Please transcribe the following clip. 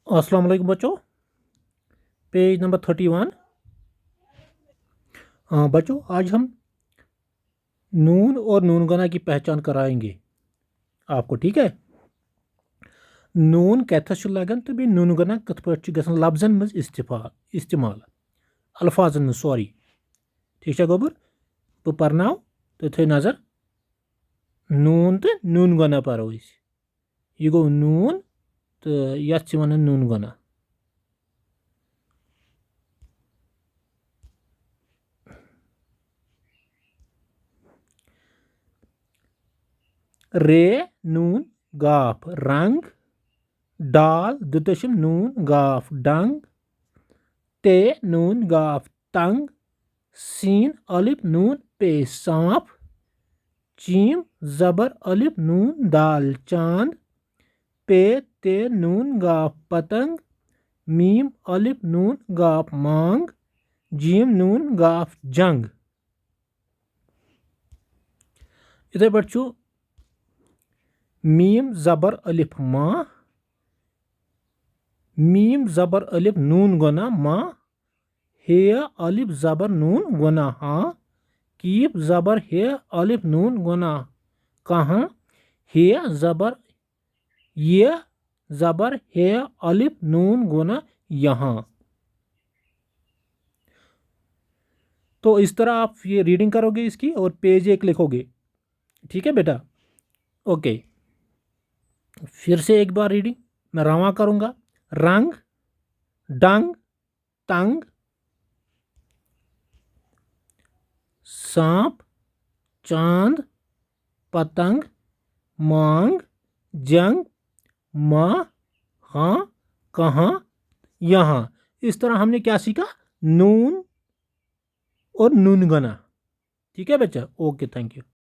अस्सलाम वालेकुम बच्चों। Page number 31। हाँ बच्चों, आज हम नून और नून गना की पहचान कराएंगे आपको, ठीक है। नून कथस लगन तो बे नून गना कथ पे गसन लफ्जन मज इस्तेमाल अल्फाजन मज सॉरी, ठीक है गोबर। बह परनाव तो थे नजर नून तो नून गना परो यह गो नून तो यथ वन नून गना। रे नून गाफ रंग, डाल दुतशम नून गाफ डंग, ते नून गाफ तंग, सीन अलिफ नून पे सांप, चीम जबर अलिफ नून दाल चांद, पे ते नून गाफ पतंग, मीम अलिफ नून गाफ मांग, जीम नून गाफ जंग। इथे पे मीम जबर अलिफ मा, मीम जबर अलिफ नून गोना मा, हे अलिफ जबर नून गोना हा, कीप जबर हे अलिफ नून गोना कहाँ, हे जबर ये जबर हे अलिफ नून गोना यहाँ। तो इस तरह आप ये रीडिंग करोगे इसकी और पेज एक लिखोगे, ठीक है बेटा। ओके, फिर से एक बार रीडिंग मैं रवा करूँगा। रंग, डंग, तंग, सांप, चांद, पतंग, मांग, जंग, माँ, हाँ, कहाँ, यहाँ। इस तरह हमने क्या सीखा, नून और नून गना, ठीक है बच्चा। Okay, thank you.